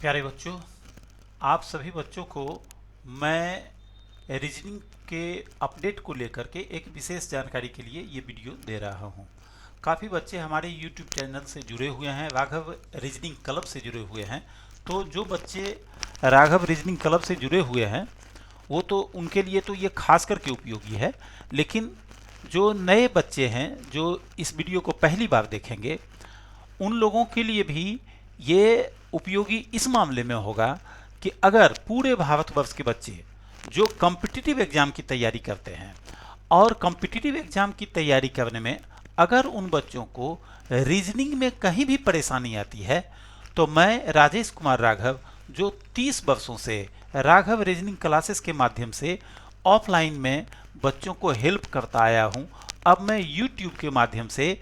प्यारे बच्चों, आप सभी बच्चों को मैं रीजनिंग के अपडेट को लेकर के एक विशेष जानकारी के लिए ये वीडियो दे रहा हूँ। काफ़ी बच्चे हमारे YouTube चैनल से जुड़े हुए हैं, राघव रीजनिंग क्लब से जुड़े हुए हैं। तो जो बच्चे राघव रीजनिंग क्लब से जुड़े हुए हैं वो तो उनके लिए तो ये खास करके उपयोगी है, लेकिन जो नए बच्चे हैं जो इस वीडियो को पहली बार देखेंगे उन लोगों के लिए भी ये उपयोगी इस मामले में होगा कि अगर पूरे भारतवर्ष के बच्चे जो कॉम्पिटिटिव एग्जाम की तैयारी करते हैं और कॉम्पिटिटिव एग्जाम की तैयारी करने में अगर उन बच्चों को रीजनिंग में कहीं भी परेशानी आती है, तो मैं राजेश कुमार राघव जो 30 वर्षों से राघव रीजनिंग क्लासेस के माध्यम से ऑफलाइन में बच्चों को हेल्प करता आया हूं, अब मैं यूट्यूब के माध्यम से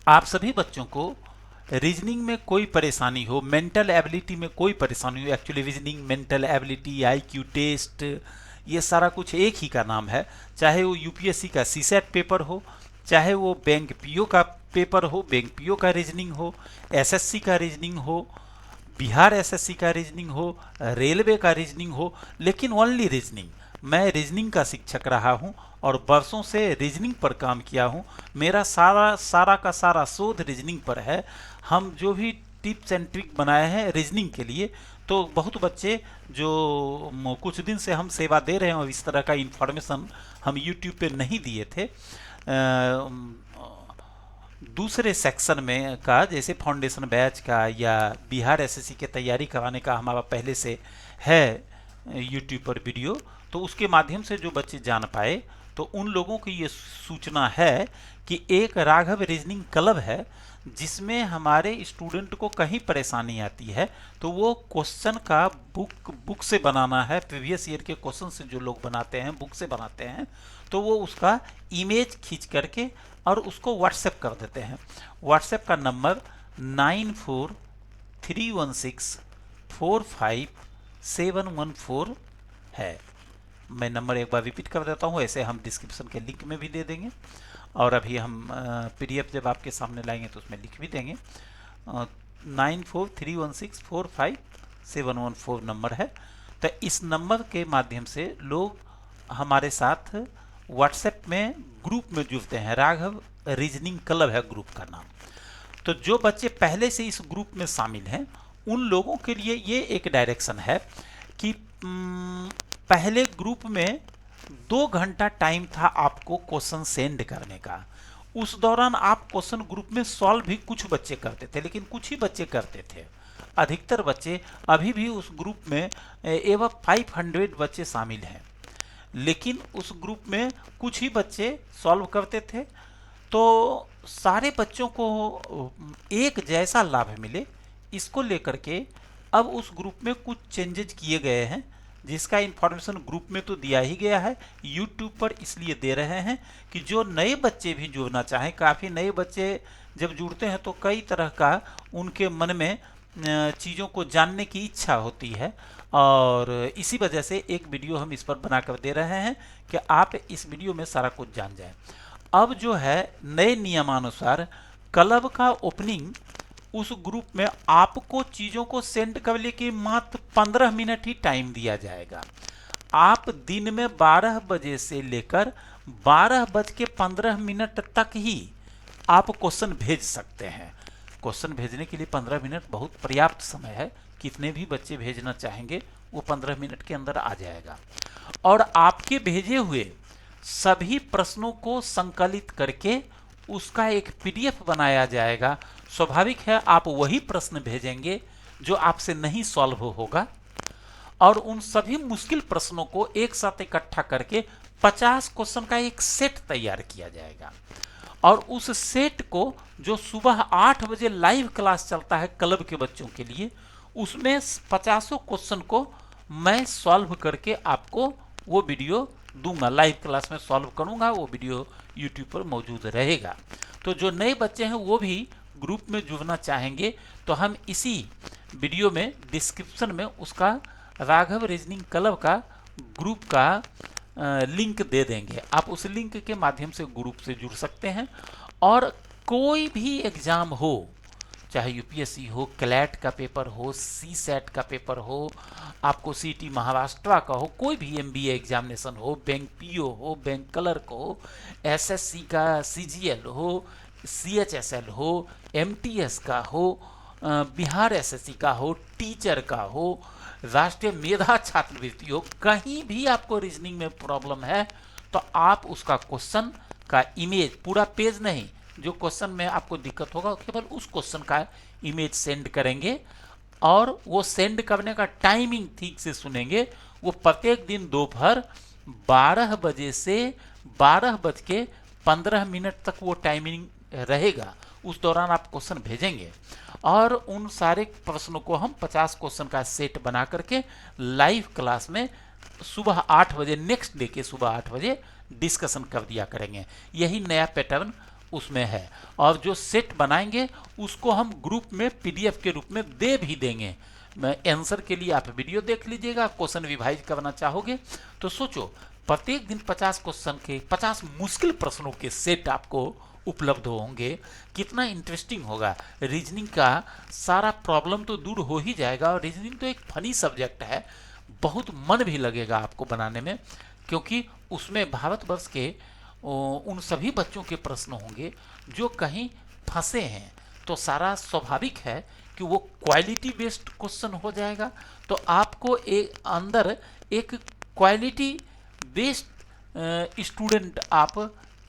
आप सभी बच्चों को रीजनिंग में कोई परेशानी हो, मेंटल एबिलिटी में कोई परेशानी हो, actually reasoning, mental ability, IQ test, ये सारा कुछ एक ही का नाम है। चाहे वो यूपीएससी का सीसेट पेपर हो, चाहे वो बैंक पीओ का पेपर हो, बैंक पीओ का रीजनिंग हो, एसएससी का रीजनिंग हो, बिहार एसएससी का रीजनिंग हो, रेलवे का रीजनिंग हो, लेकिन ओनली रीजनिंग। मैं रीजनिंग का शिक्षक रहा हूं और वर्षों से रीजनिंग पर काम किया हूं। मेरा सारा का सारा शोध रीजनिंग पर है। हम जो भी टिप्स एंड ट्रिक बनाए हैं रीजनिंग के लिए, तो बहुत बच्चे जो कुछ दिन से हम सेवा दे रहे हैं और इस तरह का इंफॉर्मेशन हम यूट्यूब पे नहीं दिए थे, दूसरे सेक्शन में का जैसे फाउंडेशन बैच का या बिहार एसएससी के तैयारी कराने का हमारा पहले से है यूट्यूब पर वीडियो, तो उसके माध्यम से जो बच्चे जान पाए, तो उन लोगों की ये सूचना है कि एक राघव रीजनिंग क्लब है जिसमें हमारे स्टूडेंट को कहीं परेशानी आती है तो वो क्वेश्चन का बुक से बनाना है। प्रीवियस ईयर के क्वेश्चन से जो लोग बनाते हैं, बुक से बनाते हैं, तो वो उसका इमेज खींच करके और उसको व्हाट्सएप कर देते हैं। व्हाट्सएप का नंबर 9431645714 है। मैं नंबर एक बार रिपीट कर देता हूँ, ऐसे हम डिस्क्रिप्शन के लिंक में भी दे देंगे और अभी हम पीडीएफ जब आपके सामने लाएंगे तो उसमें लिख भी देंगे। 9431645714 नंबर है। तो इस नंबर के माध्यम से लोग हमारे साथ व्हाट्सएप में ग्रुप में जुड़ते हैं। राघव रीजनिंग क्लब है ग्रुप का नाम। तो जो बच्चे पहले से इस ग्रुप में शामिल हैं उन लोगों के लिए ये एक डायरेक्शन है कि पहले ग्रुप में 2 घंटा टाइम था आपको क्वेश्चन सेंड करने का। उस दौरान आप क्वेश्चन ग्रुप में सॉल्व भी कुछ बच्चे करते थे, लेकिन कुछ ही बच्चे करते थे। अधिकतर बच्चे अभी भी उस ग्रुप में एवं 500 बच्चे शामिल हैं, लेकिन उस ग्रुप में कुछ ही बच्चे सॉल्व करते थे। तो सारे बच्चों को एक जैसा लाभ मिले, इसको लेकर के अब उस ग्रुप में कुछ चेंजेज किए गए हैं, जिसका इंफॉर्मेशन ग्रुप में तो दिया ही गया है, यूट्यूब पर इसलिए दे रहे हैं कि जो नए बच्चे भी जुड़ना चाहें। काफ़ी नए बच्चे जब जुड़ते हैं तो कई तरह का उनके मन में चीज़ों को जानने की इच्छा होती है, और इसी वजह से एक वीडियो हम इस पर बनाकर दे रहे हैं कि आप इस वीडियो में सारा कुछ जान जाएं। अब जो है नए नियमानुसार क्लब का ओपनिंग उस ग्रुप में आपको चीज़ों को सेंड करने के मात्र 15 मिनट ही टाइम दिया जाएगा। आप दिन में 12 बजे से लेकर 12:15 तक ही आप क्वेश्चन भेज सकते हैं। क्वेश्चन भेजने के लिए 15 मिनट बहुत पर्याप्त समय है। कितने भी बच्चे भेजना चाहेंगे वो 15 मिनट के अंदर आ जाएगा, और आपके भेजे हुए सभी प्रश्नों को संकलित करके उसका एक पीडीएफ बनाया जाएगा। स्वाभाविक है आप वही प्रश्न भेजेंगे जो आपसे नहीं सॉल्व होगा, और उन सभी मुश्किल प्रश्नों को एक साथ इकट्ठा करके 50 क्वेश्चन का एक सेट तैयार किया जाएगा, और उस सेट को जो सुबह 8 बजे लाइव क्लास चलता है क्लब के बच्चों के लिए, उसमें 50 क्वेश्चन को मैं सॉल्व करके आपको वो वीडियो दूंगा। लाइव क्लास में सॉल्व करूंगा, वो वीडियो यूट्यूब पर मौजूद रहेगा। तो जो नए बच्चे हैं वो भी ग्रुप में जुड़ना चाहेंगे तो हम इसी वीडियो में डिस्क्रिप्शन में उसका राघव रीजनिंग क्लब का ग्रुप का लिंक दे देंगे। आप उस लिंक के माध्यम से ग्रुप से जुड़ सकते हैं, और कोई भी एग्जाम हो, चाहे यूपीएससी हो, क्लैट का पेपर हो, सीसेट का पेपर हो, आपको सीटी महाराष्ट्र का हो, कोई भी एमबीए एग्जामिनेशन हो, बैंक पीओ हो, बैंक क्लर्क हो, एसएससी का सीजीएल हो, सीएचएसएल हो, एमटीएस का हो, बिहार एसएससी का हो, टीचर का हो, राष्ट्रीय मेधा छात्रवृत्ति हो, कहीं भी आपको रीजनिंग में प्रॉब्लम है तो आप उसका क्वेश्चन का इमेज, पूरा पेज नहीं, जो क्वेश्चन में आपको दिक्कत होगा केवल उस क्वेश्चन का इमेज सेंड करेंगे और वो सेंड करने का टाइमिंग ठीक से सुनेंगे। वो प्रत्येक दिन दोपहर 12 बजे से 12:15 तक वो टाइमिंग रहेगा। उस दौरान आप क्वेश्चन भेजेंगे और उन सारे प्रश्नों को हम 50 क्वेश्चन का सेट बना करके लाइव क्लास में सुबह 8 बजे, नेक्स्ट डे के सुबह 8 बजे डिस्कशन कर दिया करेंगे। यही नया पैटर्न उसमें है और जो सेट बनाएंगे उसको हम ग्रुप में पीडीएफ के रूप में दे भी देंगे। आंसर के लिए आप वीडियो देख लीजिएगा। क्वेश्चन रिवाइज करना चाहोगे तो सोचो प्रत्येक दिन 50 क्वेश्चन के 50 मुश्किल प्रश्नों के सेट आपको उपलब्ध होंगे। कितना इंटरेस्टिंग होगा। रीजनिंग का सारा प्रॉब्लम तो दूर हो ही जाएगा और रीजनिंग तो एक फनी सब्जेक्ट है, बहुत मन भी लगेगा आपको बनाने में, क्योंकि उसमें भारतवर्ष के उन सभी बच्चों के प्रश्न होंगे जो कहीं फंसे हैं। तो सारा स्वाभाविक है कि वो क्वालिटी बेस्ड क्वेश्चन हो जाएगा। तो आपको अंदर एक क्वालिटी बेस्ड स्टूडेंट आप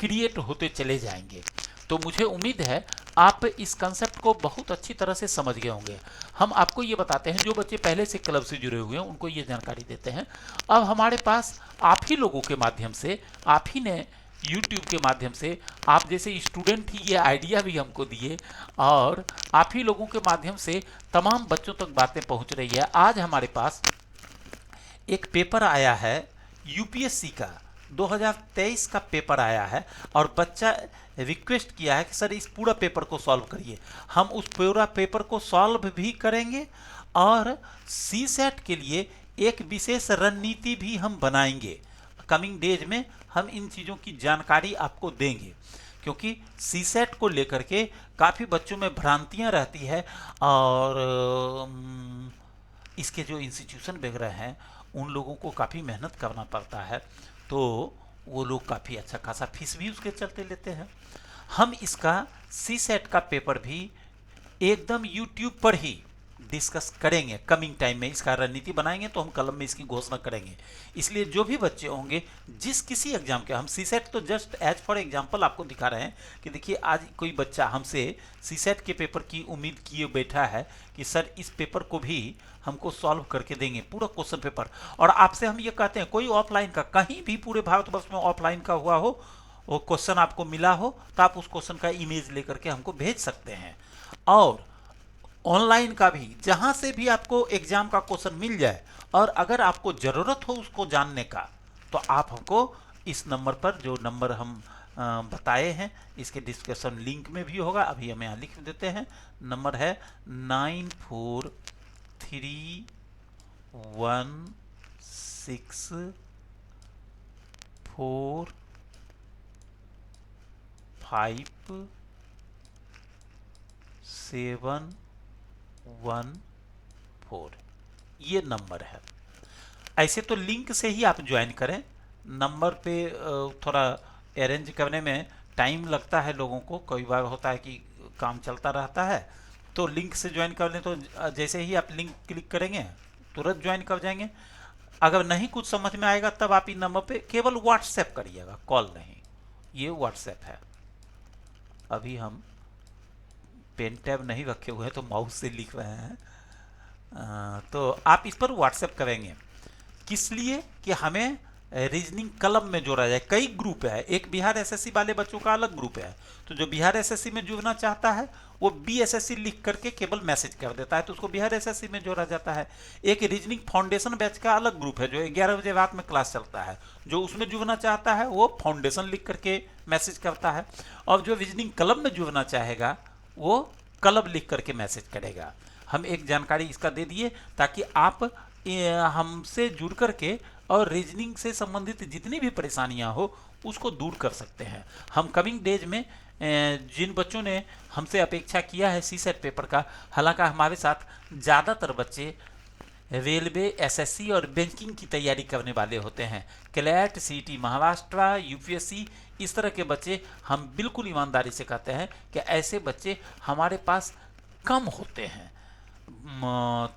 क्रिएट होते चले जाएंगे। तो मुझे उम्मीद है आप इस कंसेप्ट को बहुत अच्छी तरह से समझ गए होंगे। हम आपको ये बताते हैं, जो बच्चे पहले से क्लब से जुड़े हुए हैं उनको ये जानकारी देते हैं। अब हमारे पास आप ही लोगों के माध्यम से, आप ही ने YouTube के माध्यम से, आप जैसे स्टूडेंट ही ये आइडिया भी हमको दिए और आप ही लोगों के माध्यम से तमाम बच्चों तक बातें पहुंच रही है। आज हमारे पास एक पेपर आया है यूपीएससी का, 2023 का पेपर आया है और बच्चा रिक्वेस्ट किया है कि सर इस पूरा पेपर को सॉल्व करिए। हम उस पूरा पेपर को सॉल्व भी करेंगे और सीसेट के लिए एक विशेष रणनीति भी हम बनाएंगे। कमिंग डेज में हम इन चीज़ों की जानकारी आपको देंगे, क्योंकि सीसेट को लेकर के काफ़ी बच्चों में भ्रांतियां रहती है और इसके जो इंस्टीट्यूशन वगैरह हैं उन लोगों को काफ़ी मेहनत करना पड़ता है, तो वो लोग काफ़ी अच्छा खासा फीस भी उसके चलते लेते हैं। हम इसका सीसेट का पेपर भी एकदम यूट्यूब पर ही डिस्कस करेंगे। कमिंग टाइम में इसका रणनीति बनाएंगे तो हम कलम में इसकी घोषणा करेंगे। इसलिए जो भी बच्चे होंगे जिस किसी एग्जाम के, हम सीसेट तो जस्ट एज फॉर एग्जांपल आपको दिखा रहे हैं कि देखिए आज कोई बच्चा हमसे सीसेट के पेपर की उम्मीद किए बैठा है कि सर इस पेपर को भी हमको सॉल्व करके देंगे, पूरा क्वेश्चन पेपर। और आपसे हम ये कहते हैं कोई ऑफलाइन का, कहीं भी पूरे भारतवर्ष में ऑफलाइन का हुआ हो, वो क्वेश्चन आपको मिला हो तो आप उस क्वेश्चन का इमेज लेकर के हमको भेज सकते हैं। और ऑनलाइन का भी, जहां से भी आपको एग्जाम का क्वेश्चन मिल जाए और अगर आपको ज़रूरत हो उसको जानने का तो आप हमको इस नंबर पर, जो नंबर हम बताए हैं इसके डिस्क्रिप्शन लिंक में भी होगा, अभी हम यहाँ लिख देते हैं। नंबर है 9434567114। ये नंबर है। ऐसे तो लिंक से ही आप ज्वाइन करें। नंबर पे थोड़ा अरेंज करने में टाइम लगता है लोगों को, कई बार होता है कि काम चलता रहता है, तो लिंक से ज्वाइन कर लें तो जैसे ही आप लिंक क्लिक करेंगे तुरंत ज्वाइन कर जाएंगे। अगर नहीं कुछ समझ में आएगा तब आप इन नंबर पे केवल व्हाट्सएप करिएगा, कॉल नहीं। ये व्हाट्सएप है। अभी हम पेन टैब नहीं रखे हुए हैं तो माउस से लिख रहे हैं, तो आप इस पर व्हाट्सएप करेंगे। किस लिए कि हमें रीजनिंग क्लब में जोड़ा जाए। कई ग्रुप है, एक बिहार एसएससी वाले बच्चों का अलग ग्रुप है, तो जो बिहार एसएससी में जुड़ना चाहता है वो बीएसएससी लिख करके केवल मैसेज कर देता है तो उसको बिहार एसएससी में जोड़ा जाता है। एक रीजनिंग फाउंडेशन बैच का अलग ग्रुप है जो 11 बजे रात में क्लास चलता है, जो उसमें जुड़ना चाहता है वो फाउंडेशन लिख करके मैसेज करता है, और जो रीजनिंग क्लब में जुड़ना चाहेगा वो क्लब लिख करके मैसेज करेगा। हम एक जानकारी इसका दे दिए ताकि आप हमसे जुड़ करके और रीजनिंग से संबंधित जितनी भी परेशानियां हो उसको दूर कर सकते हैं। हम कमिंग डेज में जिन बच्चों ने हमसे अपेक्षा किया है सीसेट पेपर का, हालांकि हमारे साथ ज़्यादातर बच्चे रेलवे, एसएससी और बैंकिंग की तैयारी करने वाले होते हैं। क्लैट, सीटी महाराष्ट्र, यूपीएससी, इस तरह के बच्चे, हम बिल्कुल ईमानदारी से कहते हैं कि ऐसे बच्चे हमारे पास कम होते हैं।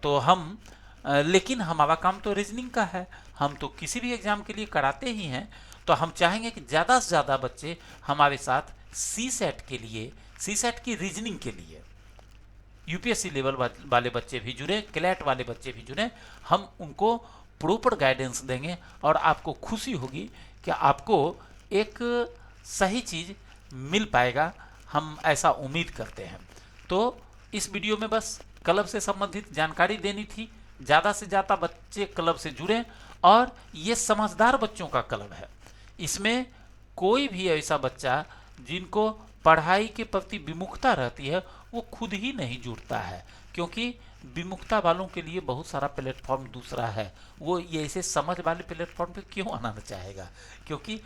तो हम लेकिन हमारा काम तो रीजनिंग का है, हम तो किसी भी एग्ज़ाम के लिए कराते ही हैं। तो हम चाहेंगे कि ज़्यादा से ज़्यादा बच्चे हमारे साथ सीसेट के लिए, सीसेट की रीजनिंग के लिए, यूपीएससी लेवल वाले बच्चे भी जुड़े, क्लैट वाले बच्चे भी जुड़े। हम उनको प्रॉपर गाइडेंस देंगे और आपको खुशी होगी कि आपको एक सही चीज़ मिल पाएगा, हम ऐसा उम्मीद करते हैं। तो इस वीडियो में बस क्लब से संबंधित जानकारी देनी थी। ज़्यादा से ज़्यादा बच्चे क्लब से जुड़ें, और ये समझदार बच्चों का क्लब है। इसमें कोई भी ऐसा बच्चा जिनको पढ़ाई के प्रति विमुखता रहती है वो खुद ही नहीं जुड़ता है, क्योंकि विमुखता वालों के लिए बहुत सारा प्लेटफॉर्म दूसरा है। वो ये ऐसे समझ वाले प्लेटफॉर्म पे क्यों आना चाहेगा, क्योंकि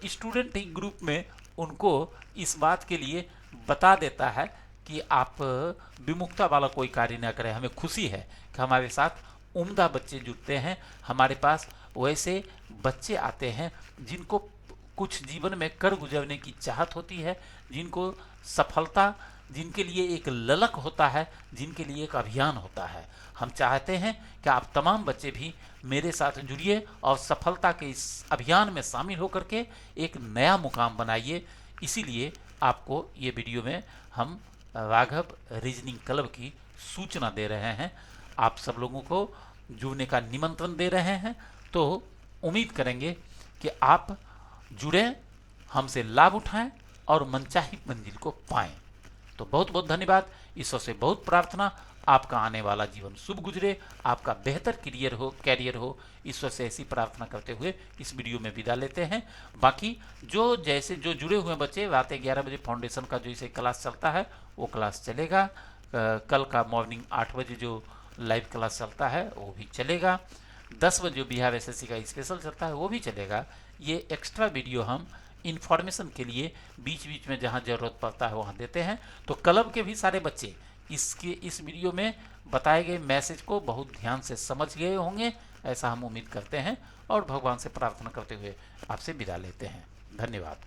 स्टूडेंट ही ग्रुप में उनको इस बात के लिए बता देता है कि आप विमुखता वाला कोई कार्य ना करें। हमें खुशी है कि हमारे साथ उम्दा बच्चे जुड़ते हैं, हमारे पास वैसे बच्चे आते हैं जिनको कुछ जीवन में कर गुजरने की चाहत होती है, जिनको सफलता, जिनके लिए एक ललक होता है, जिनके लिए एक अभियान होता है। हम चाहते हैं कि आप तमाम बच्चे भी मेरे साथ जुड़िए और सफलता के इस अभियान में शामिल होकर के एक नया मुकाम बनाइए। इसीलिए आपको ये वीडियो में हम राघव रीजनिंग क्लब की सूचना दे रहे हैं, आप सब लोगों को जुड़ने का निमंत्रण दे रहे हैं। तो उम्मीद करेंगे कि आप जुड़ें, हमसे लाभ उठाएं और मनचाही मंजिल को पाएं। तो बहुत बहुत धन्यवाद। ईश्वर से बहुत प्रार्थना, आपका आने वाला जीवन शुभ गुजरे, आपका बेहतर कैरियर हो। ईश्वर से ऐसी प्रार्थना करते हुए इस वीडियो में विदा लेते हैं। बाकी जो जुड़े हुए बच्चे, रात 11 बजे फाउंडेशन का जो इसे क्लास चलता है वो क्लास चलेगा। कल का मॉर्निंग 8 बजे जो लाइव क्लास चलता है वो भी चलेगा। 10 बजे जो बिहार एसएससी का स्पेशल चलता है वो भी चलेगा। ये एक्स्ट्रा वीडियो हम इन्फॉर्मेशन के लिए बीच बीच में जहाँ ज़रूरत पड़ता है वहाँ देते हैं। तो क्लब के भी सारे बच्चे इस वीडियो में बताए गए मैसेज को बहुत ध्यान से समझ गए होंगे, ऐसा हम उम्मीद करते हैं और भगवान से प्रार्थना करते हुए आपसे विदा लेते हैं। धन्यवाद।